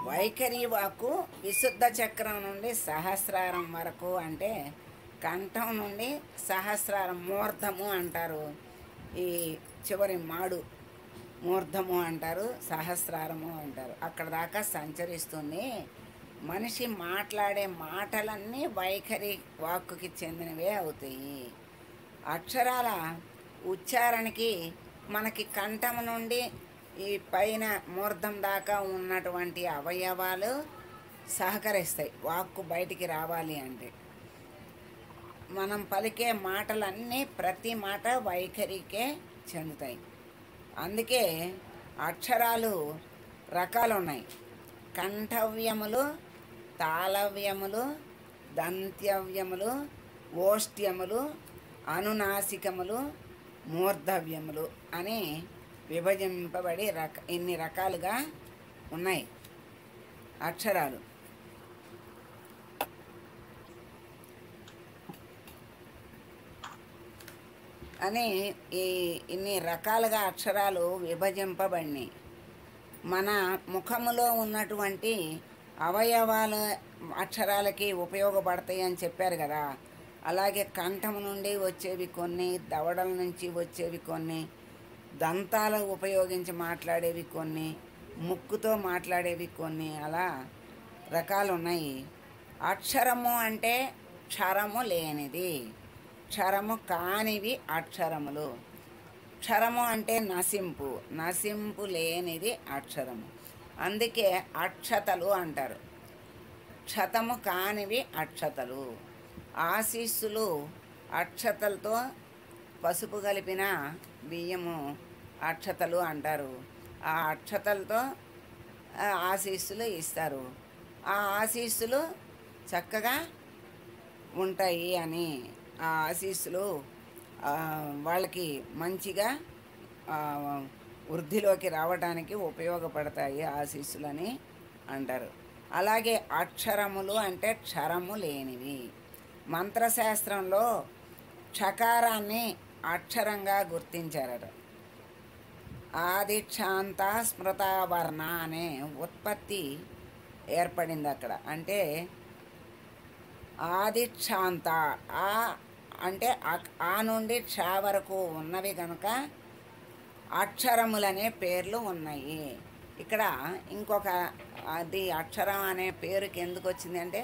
వైఖరి వాక్కు విశుద్ధ చక్రం నుండి సహస్రారం వరకు, అంటే కంఠం నుండి సహస్రారం మూర్ధము అంటారు. ఈ చివరి మాడు మూర్ధము అంటారు, సహస్రారము అంటారు. అక్కడ దాకా సంచరిస్తుంది. మనిషి మాట్లాడే మాటలన్నీ వైఖరి వాక్కుకి చెందినవే అవుతాయి. అక్షరాల ఉచ్చారణకి మనకి కంఠం నుండి ఈ పైన మూర్ధం దాకా ఉన్నటువంటి అవయవాలు సహకరిస్తాయి వాక్కు బయటికి రావాలి అంటే. మనం పలికే మాటలన్నీ ప్రతి మాట వైఖరికే చెందుతాయి. అందుకే అక్షరాలు రకాలు ఉన్నాయి. కంఠవ్యములు, తాళవ్యములు, దంత్యవ్యములు, ఓష్ట్యములు, అనునాసికములు, మూర్ధవ్యములు అని విభజింపబడి ఇన్ని రకాలుగా ఉన్నాయి అక్షరాలు. అని ఇన్ని రకాలుగా అక్షరాలు విభజింపబడినాయి. మన ముఖములో ఉన్నటువంటి అవయవాల అక్షరాలకి ఉపయోగపడతాయి అని చెప్పారు కదా. అలాగే కంఠం నుండి వచ్చేవి కొన్ని, దవడల నుంచి వచ్చేవి కొన్ని, దంతాలు ఉపయోగించి మాట్లాడేవి కొన్ని, ముక్కుతో మాట్లాడేవి కొన్ని, అలా రకాలు ఉన్నాయి. అక్షరము అంటే క్షరము లేనిది, క్షరము కానివి అక్షరములు. క్షరము అంటే నశింపు, నశింపు లేనిది అక్షరము. అందుకే అక్షతలు అంటారు. క్షతము కానివి అక్షతలు. ఆశీస్సులు అక్షతలతో పసుపు కలిపిన బియ్యము అక్షతలు అంటారు. ఆ అక్షతలతో ఆశీస్సులు ఇస్తారు. ఆ ఆశీస్సులు చక్కగా ఉంటాయి అని, ఆ ఆశీస్సులు వాళ్ళకి మంచిగా వృద్ధిలోకి రావడానికి ఉపయోగపడతాయి ఆశీస్సులని అంటారు. అలాగే అక్షరములు అంటే క్షరము లేనివి. మంత్రశాస్త్రంలో క్షకారాన్ని అక్షరంగా గుర్తించారట. ఆదిక్షాంత స్మృతావర్ణ అనే ఉత్పత్తి ఏర్పడింది అక్కడ. అంటే ఆదిక్షాంత, ఆ అంటే ఆ నుండి క్ష వరకు ఉన్నవి కనుక అక్షరములనే పేర్లు ఉన్నాయి. ఇక్కడ ఇంకొక అది అక్షరం అనే పేరుకి ఎందుకు వచ్చింది అంటే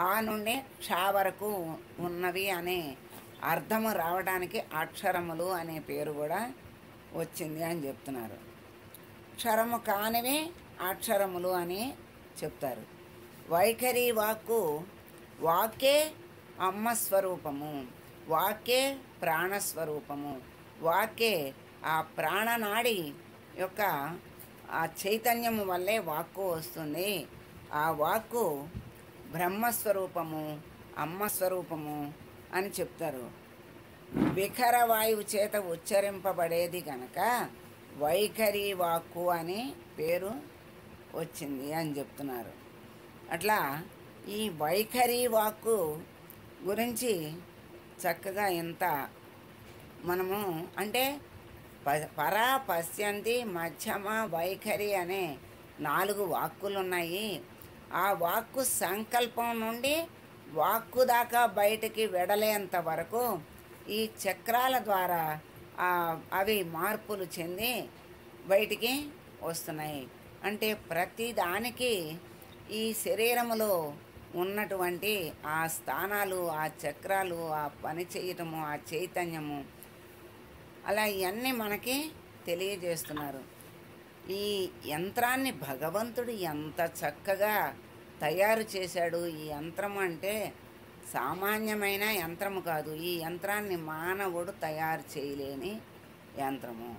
ఆ నుండి క్ష వరకు ఉన్నవి అనే అర్థము రావడానికి అక్షరములు అనే పేరు కూడా వచ్చింది అని చెప్తున్నారు. క్షరము కానివి అక్షరములు అని చెప్తారు. వైఖరి వాక్కు, వాక్కే అమ్మ స్వరూపము, వాక్కే ప్రాణస్వరూపము, వాక్కే ఆ ప్రాణనాడి యొక్క ఆ చైతన్యము వల్లే వాక్కు వస్తుంది. ఆ వాక్కు బ్రహ్మస్వరూపము, అమ్మ స్వరూపము అని చెప్తారు. విఖర వాయువు చేత ఉచ్చరింపబడేది కనుక వైఖరి వాక్కు అని పేరు వచ్చింది అని చెప్తున్నారు. అట్లా ఈ వైఖరి వాక్కు గురించి చక్కగా ఎంత మనము అంటే పరా, పశ్యంతి, మధ్యమ, వైఖరి అనే 4 వాక్కులు ఉన్నాయి. ఆ వాక్కు సంకల్పం నుండి వాక్కు దాకా బయటికి వెడలేంత వరకు ఈ చక్రాల ద్వారా అవి మార్పులు చెంది బయటికి వస్తున్నాయి. అంటే ప్రతి దానికి ఈ శరీరములో ఉన్నటువంటి ఆ స్థానాలు, ఆ చక్రాలు, ఆ పని చేయటము, ఆ చైతన్యము, అలా ఇవన్నీ మనకి తెలియజేస్తున్నారు. ఈ యంత్రాన్ని భగవంతుడు ఎంత చక్కగా తయారు చేశాడు. ఈ యంత్రం అంటే సామాన్యమైన యంత్రము కాదు. ఈ యంత్రాన్ని మానవుడు తయారు చేయలేని యంత్రము.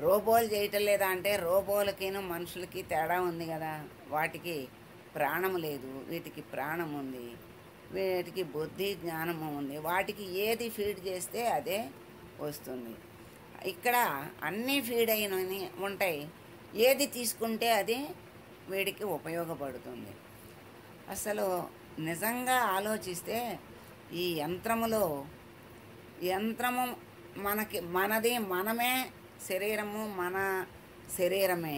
రోబోలు చేయటం లేదా అంటే రోబోలకిను మనుషులకి తేడా ఉంది కదా. వాటికి ప్రాణము లేదు, వీటికి ప్రాణం ఉంది. వీటికి బుద్ధి, జ్ఞానము ఉంది. వాటికి ఏది ఫీడ్ చేస్తే అదే వస్తుంది. ఇక్కడ అన్నీ ఫీడ్ అయినవి ఉంటాయి. ఏది తీసుకుంటే అది వీడికి ఉపయోగపడుతుంది. అసలు నిజంగా ఆలోచిస్తే ఈ యంత్రము మనకి మనది, మనమే శరీరము, మన శరీరమే.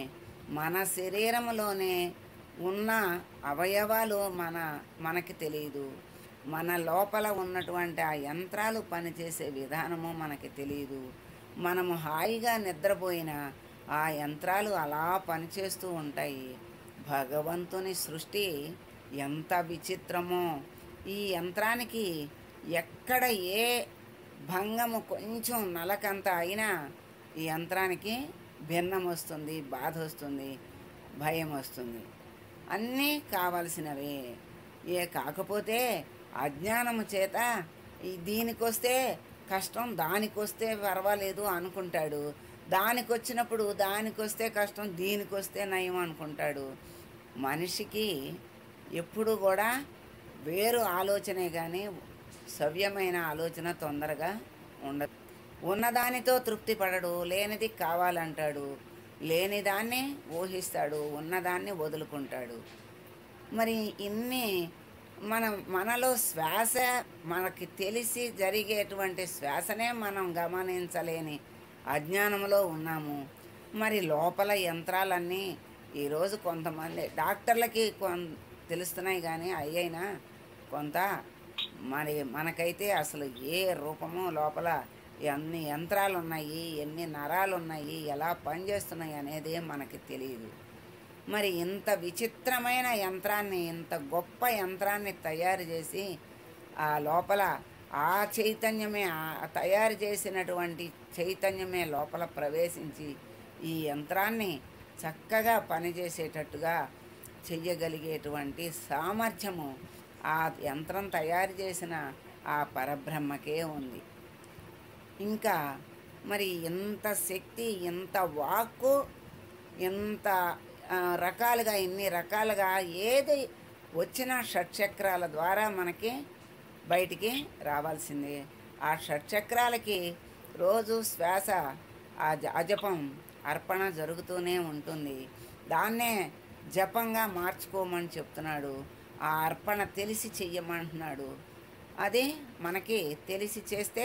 మన శరీరంలోనే ఉన్న అవయవాలు మనకి తెలియదు. మన లోపల ఉన్నటువంటి ఆ యంత్రాలు పనిచేసే విధానము మనకి తెలియదు. మనము హాయిగా నిద్రపోయిన ఆ యంత్రాలు అలా పనిచేస్తూ ఉంటాయి. భగవంతుని సృష్టి ఎంత విచిత్రమో! ఈ యంత్రానికి ఎక్కడ ఏ భంగము కొంచెం నలకంత అయినా ఈ యంత్రానికి భిన్నం వస్తుంది, బాధ వస్తుంది, భయం వస్తుంది. అన్నీ కావలసినవే. కాకపోతే అజ్ఞానము చేత దీనికొస్తే కష్టం, దానికొస్తే పర్వాలేదు అనుకుంటాడు. దానికొచ్చినప్పుడు దానికొస్తే కష్టం, దీనికొస్తే నయం అనుకుంటాడు. మనిషికి ఎప్పుడు కూడా వేరు ఆలోచనే కానీ సవ్యమైన ఆలోచన తొందరగా ఉండదు. ఉన్నదానితో తృప్తి పడడు, లేనిది కావాలంటాడు, లేనిదాన్ని ఊహిస్తాడు, ఉన్నదాన్ని వదులుకుంటాడు. మరి ఇన్ని మనలో శ్వాస మనకి తెలిసి జరిగేటువంటి శ్వాసనే మనం గమనించలేని అజ్ఞానంలో ఉన్నాము. మరి లోపల యంత్రాలన్నీ ఈరోజు కొంతమంది డాక్టర్లకి తెలుస్తున్నాయి కానీ అయ్యైనా కొంత మనకైతే అసలు ఏ రూపమో లోపల ఎన్ని యంత్రాలు ఉన్నాయి, ఎన్ని నరాలు ఉన్నాయి, ఎలా పనిచేస్తున్నాయి అనేది మనకి తెలియదు. మరి ఇంత విచిత్రమైన యంత్రాన్ని, ఇంత గొప్ప యంత్రాన్ని తయారు చేసి ఆ లోపల ఆ చైతన్యమే, తయారు చేసినటువంటి చైతన్యమే లోపల ప్రవేశించి ఈ యంత్రాన్ని చక్కగా పనిచేసేటట్టుగా చెయ్యగలిగేటువంటి సామర్థ్యము ఆ యంత్రం తయారు చేసిన ఆ పరబ్రహ్మకే ఉంది. ఇంకా మరి ఇంత శక్తి, ఇంత వాక్కు, ఇంత రకాలుగా, ఇన్ని రకాలుగా ఏది వచ్చిన షట్చక్రాల ద్వారా మనకి బయటికి రావాల్సిందే. ఆ షట్చక్రాలకి రోజు శ్వాస అజపం అర్పణ జరుగుతూనే ఉంటుంది. దాన్నే జపంగా మార్చుకోమని చెప్తున్నాడు. ఆ అర్పణ తెలిసి చెయ్యమంటున్నాడు. అది మనకి తెలిసి చేస్తే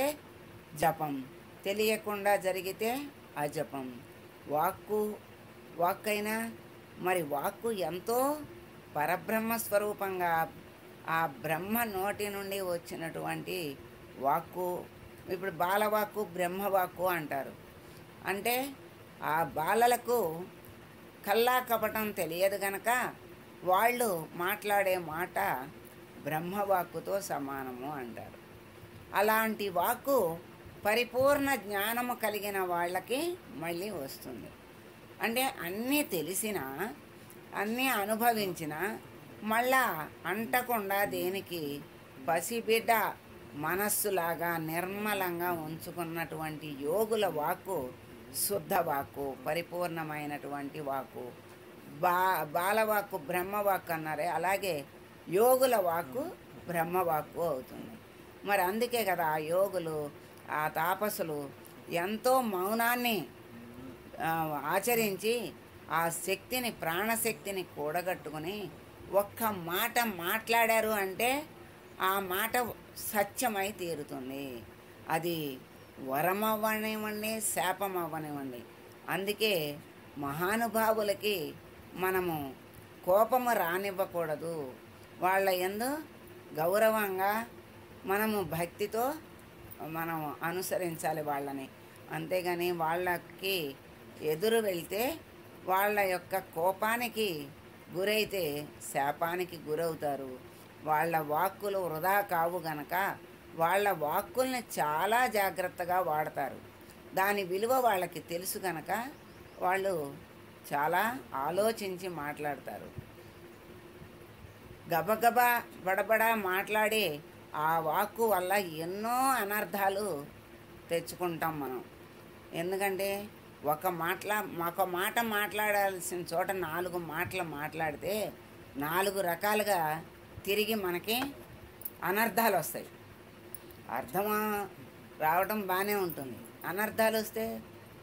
జపం, తెలియకుండా జరిగితే అజపం. వాక్కైనా మరి వాక్కు ఎంతో పరబ్రహ్మ స్వరూపంగా ఆ బ్రహ్మ నోటి నుండి వచ్చినటువంటి వాక్కు. ఇప్పుడు బాలవాక్కు, బ్రహ్మవాక్కు అంటారు. అంటే ఆ బాలలకు కల్లా కపటం తెలియదు గనక వాళ్ళు మాట్లాడే మాట బ్రహ్మవాక్కుతో సమానము అంటారు. అలాంటి వాక్కు పరిపూర్ణ జ్ఞానము కలిగిన వాళ్ళకి మళ్ళీ వస్తుంది. అంటే అన్నీ తెలిసినా, అన్నీ అనుభవించినా మళ్ళా అంటకుండా దేనికి పసిబిడ్డ మనస్సులాగా నిర్మలంగా ఉంచుకున్నటువంటి యోగుల వాక్కు శుద్ధ వాక్కు, పరిపూర్ణమైనటువంటి వాక్కు. బాలవాక్కు బ్రహ్మవాక్కు అన్నారే, అలాగే యోగుల వాక్కు బ్రహ్మవాక్కు అవుతుంది. మరి అందుకే కదా ఆ యోగులు, ఆ తాపసులు ఎంతో మౌనాన్ని ఆచరించి ఆ శక్తిని, ప్రాణశక్తిని కూడగట్టుకుని ఒక్క మాట మాట్లాడారు అంటే ఆ మాట సత్యమై తీరుతుంది. అది వరం అవ్వనివ్వండి, శాపం అవ్వనివ్వండి. అందుకే మహానుభావులకి మనము కోపము రానివ్వకూడదు. వాళ్ళ యందు గౌరవంగా మనము భక్తితో మనం అనుసరించాలి వాళ్ళని. అంతేగాని వాళ్ళకి ఎదురు వెళ్తే వాళ్ళ యొక్క కోపానికి గురైతే శాపానికి గురవుతారు. వాళ్ళ వాక్కులు వృధా కావు గనక వాళ్ళ వాక్కుల్ని చాలా జాగ్రత్తగా వాడతారు. దాని విలువ వాళ్ళకి తెలుసు గనక వాళ్ళు చాలా ఆలోచించి మాట్లాడతారు. గబగబా బడబడా మాట్లాడి ఆ వాక్కు వల్ల ఎన్నో అనర్థాలు తెచ్చుకుంటాం మనం. ఎందుకంటే ఒక మాట మాట్లాడాల్సిన చోట 4 మాటలు మాట్లాడితే 4 రకాలుగా తిరిగి మనకి అనర్థాలు వస్తాయి. అర్థం రావడం బాగానే ఉంటుంది, అనర్థాలు వస్తే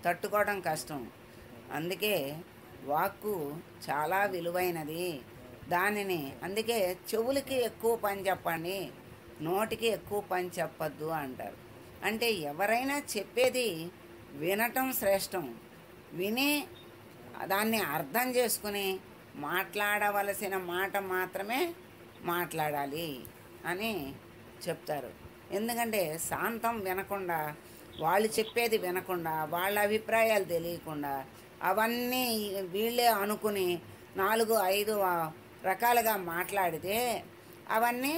తట్టుకోవడం కష్టం. అందుకే వాక్కు చాలా విలువైనది. అందుకే చెవులకి ఎక్కువ పని చెప్పండి, నోటికి ఎక్కువ పని చెప్పద్దు అంటారు. అంటే ఎవరైనా చెప్పేది వినటం శ్రేష్టం. విని దాన్ని అర్థం చేసుకుని మాట్లాడవలసిన మాట మాత్రమే మాట్లాడాలి అని చెప్తారు. ఎందుకంటే శాంతం వినకుండా, వాళ్ళు చెప్పేది వినకుండా, వాళ్ళ అభిప్రాయాలు తెలియకుండా అవన్నీ వీళ్ళే అనుకుని 4-5 రకాలుగా మాట్లాడితే అవన్నీ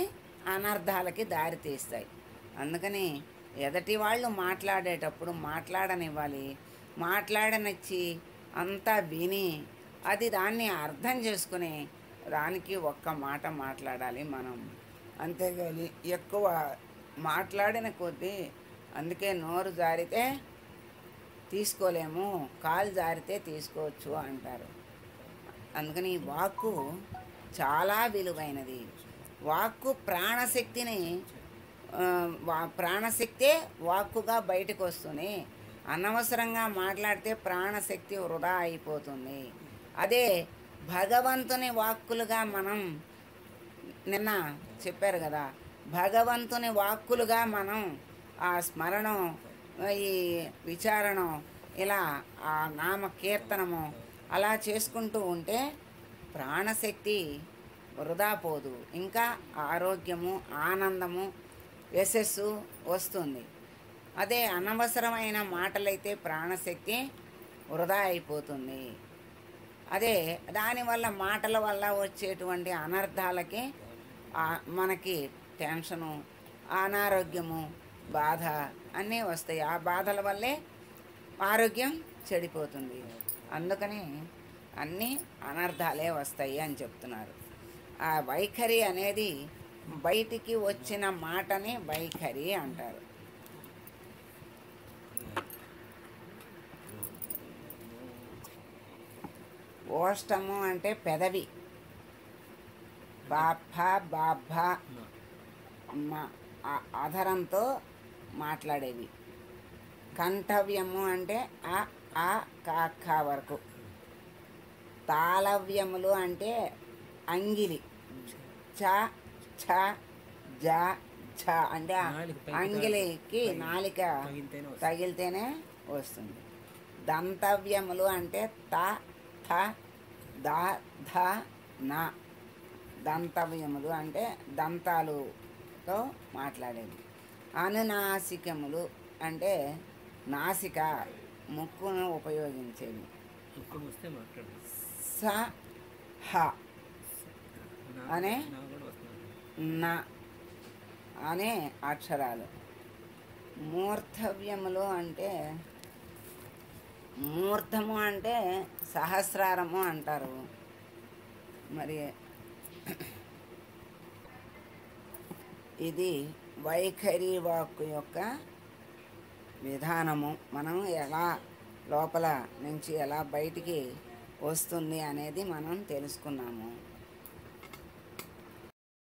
అనర్థాలకి దారితీస్తాయి. అందుకని ఎదటి వాళ్ళు మాట్లాడేటప్పుడు మాట్లాడనివ్వాలి, మాట్లాడనిచ్చి అంతా విని అది దాన్ని అర్థం చేసుకుని దానికి ఒక్క మాట మాట్లాడాలి మనం. అంతేగాని ఎక్కువ మాట్లాడిన కొద్దీ, అందుకే నోరు జారితే తీసుకోలేము, కాలు జారితే తీసుకోవచ్చు అంటారు. అందుకని వాక్కు చాలా విలువైనది. వాక్కు ప్రాణశక్తిని, ప్రాణశక్తే వాక్కుగా బయటకు వస్తుంది. అనవసరంగా మాట్లాడితే ప్రాణశక్తి వృధా అయిపోతుంది. అదే భగవంతుని వాక్కులుగా మనం నిన్న చెప్పారు కదా, భగవంతుని వాక్కులుగా మనం ఆ స్మరణం, ఈ విచారణం, ఇలా ఆ నామ కీర్తనము అలా చేసుకుంటూ ఉంటే ప్రాణశక్తి వృధా పోదు, ఇంకా ఆరోగ్యము, ఆనందము, యశస్సు వస్తుంది. అదే అనవసరమైన మాటలైతే ప్రాణశక్తి వృధా అయిపోతుంది. అదే దానివల్ల, మాటల వల్ల వచ్చేటువంటి అనర్థాలకి మనకి టెన్షను, అనారోగ్యము, బాధ అన్నీ వస్తాయి. ఆ బాధల వల్లే ఆరోగ్యం చెడిపోతుంది. అందుకని అన్నీ అనర్థాలే వస్తాయి అని చెప్తున్నారు. ఆ వైఖరి అనేది, బయటికి వచ్చిన మాటని వైఖరి అంటారు. ఓష్టము అంటే పెదవి, బాఫ బాభ అధరంతో మాట్లాడేవి. కంఠవ్యము అంటే ఆ ఆ కాఖ వరకు. తాళవ్యములు అంటే అంగిలి, చ ఛ జ ఛ అంటే అంగిలికి నాలిక తగిలితేనే వస్తుంది. దంతవ్యములు అంటే త థ ద ధ న. దంతవ్యములు అంటే దంతాలుతో మాట్లాడేవి. అనునాసికములు అంటే నాసిక, ముక్కును ఉపయోగించేవి. స హ అనే న అనే అక్షరాలు. మూర్ధవ్యములు అంటే, మూర్ధము అంటే సహస్రారము అంటారు. మరి ఇది వైఖరి వాక్కు యొక్క విధానము. మనం ఎలా లోపల నుంచి ఎలా బయటికి వస్తుంది అనేది మనం తెలుసుకున్నాము.